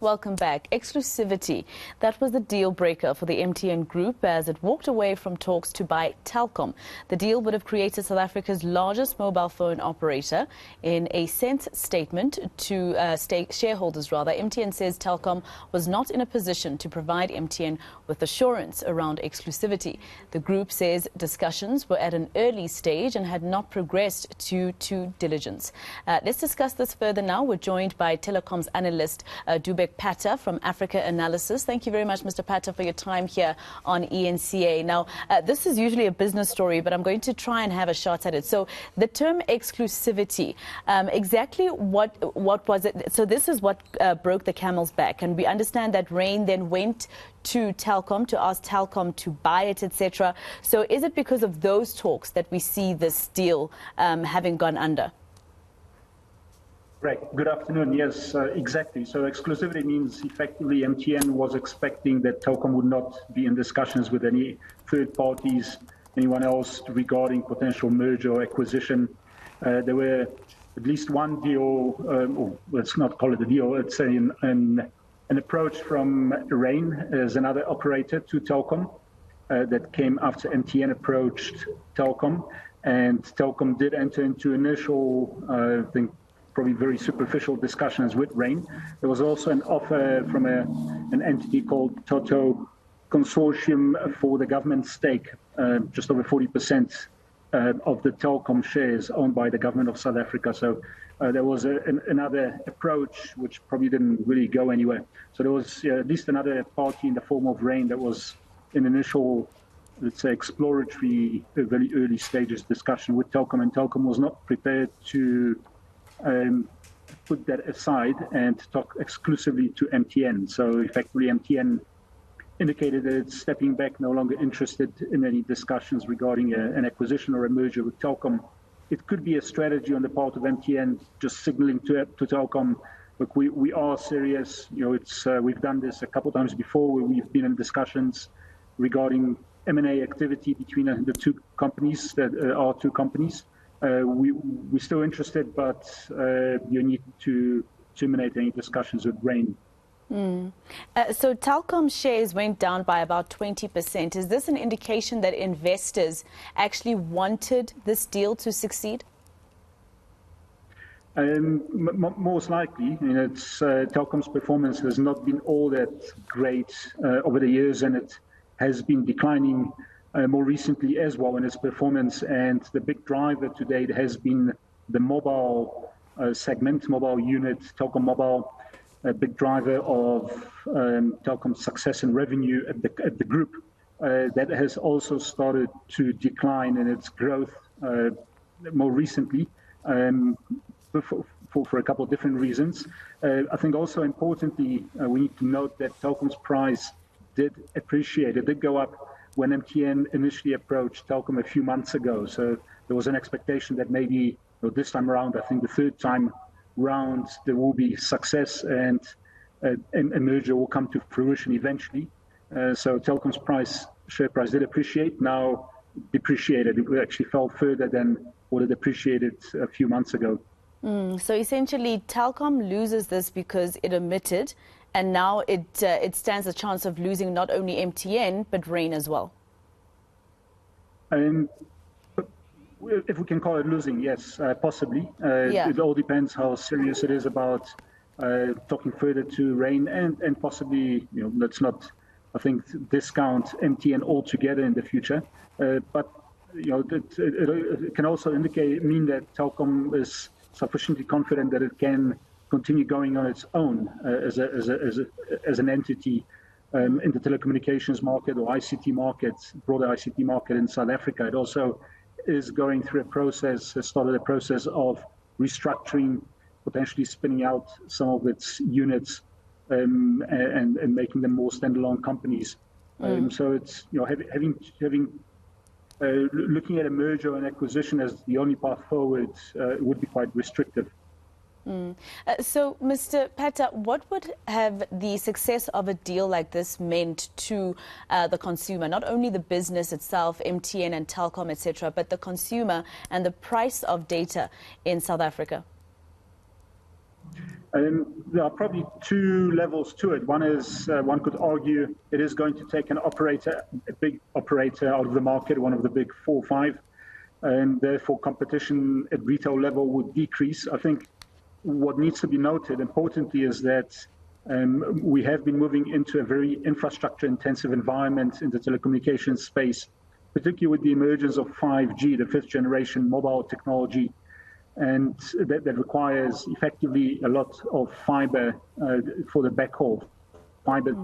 Welcome back. Exclusivity. That was the deal breaker for the MTN group as it walked away from talks to buy Telkom. The deal would have created South Africa's largest mobile phone operator. In a SENS statement to shareholders, MTN says Telkom was not in a position to provide MTN with assurance around exclusivity. The group says discussions were at an early stage and had not progressed to diligence. Let's discuss this further now. We're joined by Telecoms Analyst Dobek Pater from Africa Analysis. Thank you very much, Mr. Pater, for your time here on eNCA. Now, this is usually a business story, but I'm going to try and have a shot at it. So the term exclusivity, exactly what was it? So this is what broke the camel's back. And we understand that Rain then went to Telkom to ask Telkom to buy it, etc. So is it because of those talks that we see this deal having gone under? Right. Good afternoon. Yes, exactly. So exclusivity means effectively MTN was expecting that Telkom would not be in discussions with any third parties, anyone else regarding potential merger or acquisition. There were at least one deal, or let's not call it a deal, it's an approach from Rain as another operator to Telkom that came after MTN approached Telkom. And Telkom did enter into initial, I think, probably very superficial discussions with Rain. There was also an offer from an entity called Toto Consortium for the government stake, just over 40% of the Telkom shares owned by the government of South Africa. So there was another approach which probably didn't really go anywhere. So there was at least another party in the form of Rain that was in initial, let's say, exploratory, very early stages discussion with Telkom, and Telkom was not prepared to put that aside and talk exclusively to MTN. So effectively MTN indicated that it's stepping back, no longer interested in any discussions regarding an acquisition or a merger with Telkom. It could be a strategy on the part of MTN, just signaling to Telkom, look, we are serious. You know, it's we've done this a couple times before where we've been in discussions regarding M&A activity between the two companies that are two companies. We're still interested, but you need to terminate any discussions with Rain. So Telkom shares went down by about 20%. Is this an indication that investors actually wanted this deal to succeed? Most likely. I mean, Telkom's performance has not been all that great over the years, and it has been declining more recently as well in its performance. And the big driver to date has been the mobile segment, mobile unit, Telkom Mobile, a big driver of Telkom's success and revenue at the group. That has also started to decline in its growth more recently for a couple of different reasons. I think also importantly, we need to note that Telkom's price did appreciate. It did go up when MTN initially approached Telkom a few months ago. So there was an expectation that maybe this time around, I think the third time round, there will be success and a merger will come to fruition eventually. So Telkom's share price did appreciate, now depreciated. It actually fell further than what it appreciated a few months ago. So essentially, Telkom loses this because it omitted, and now it stands a chance of losing not only MTN, but Rain as well. If we can call it losing, yes, possibly. It all depends how serious it is about talking further to Rain, and possibly, let's not, I think, discount MTN altogether in the future. But it can also mean that Telkom is sufficiently confident that it can continue going on its own as an entity in the telecommunications market or ICT market, broader ICT market in South Africa. It also is going through has started a process of restructuring, potentially spinning out some of its units and making them more standalone companies. So it's looking at a merger and acquisition as the only path forward would be quite restrictive. So, Mr. Pater, what would have the success of a deal like this meant to the consumer? Not only the business itself, MTN and Telkom, etc., but the consumer and the price of data in South Africa? There are probably two levels to it. One is, one could argue it is going to take an operator, a big operator out of the market, one of the big 4 or 5, and therefore competition at retail level would decrease. I think what needs to be noted, importantly, is that we have been moving into a very infrastructure-intensive environment in the telecommunications space, particularly with the emergence of 5G, the 5th generation mobile technology, and that requires effectively a lot of fiber for the backhaul, fiber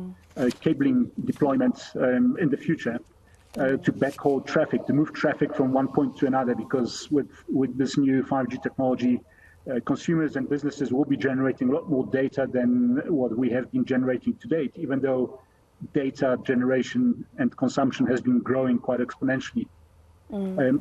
cabling deployment in the future to backhaul traffic, to move traffic from one point to another, because with this new 5G technology, consumers and businesses will be generating a lot more data than what we have been generating to date, even though data generation and consumption has been growing quite exponentially.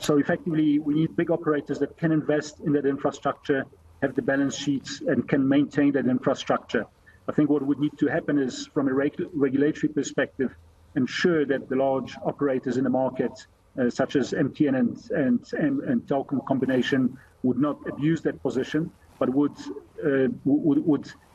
So effectively, we need big operators that can invest in that infrastructure, have the balance sheets, and can maintain that infrastructure. I think what would need to happen is, from a regulatory perspective, ensure that the large operators in the market, such as MTN and Telkom combination, would not abuse that position, but would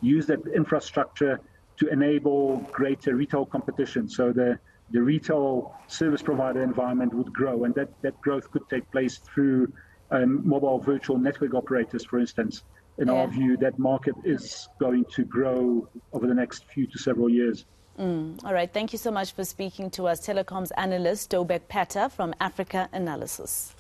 use that infrastructure to enable greater retail competition. So the retail service provider environment would grow, and that growth could take place through mobile virtual network operators, for instance. In our view, that market is going to grow over the next few to several years. All right. Thank you so much for speaking to us. Telecoms Analyst Dobek Pater from Africa Analysis.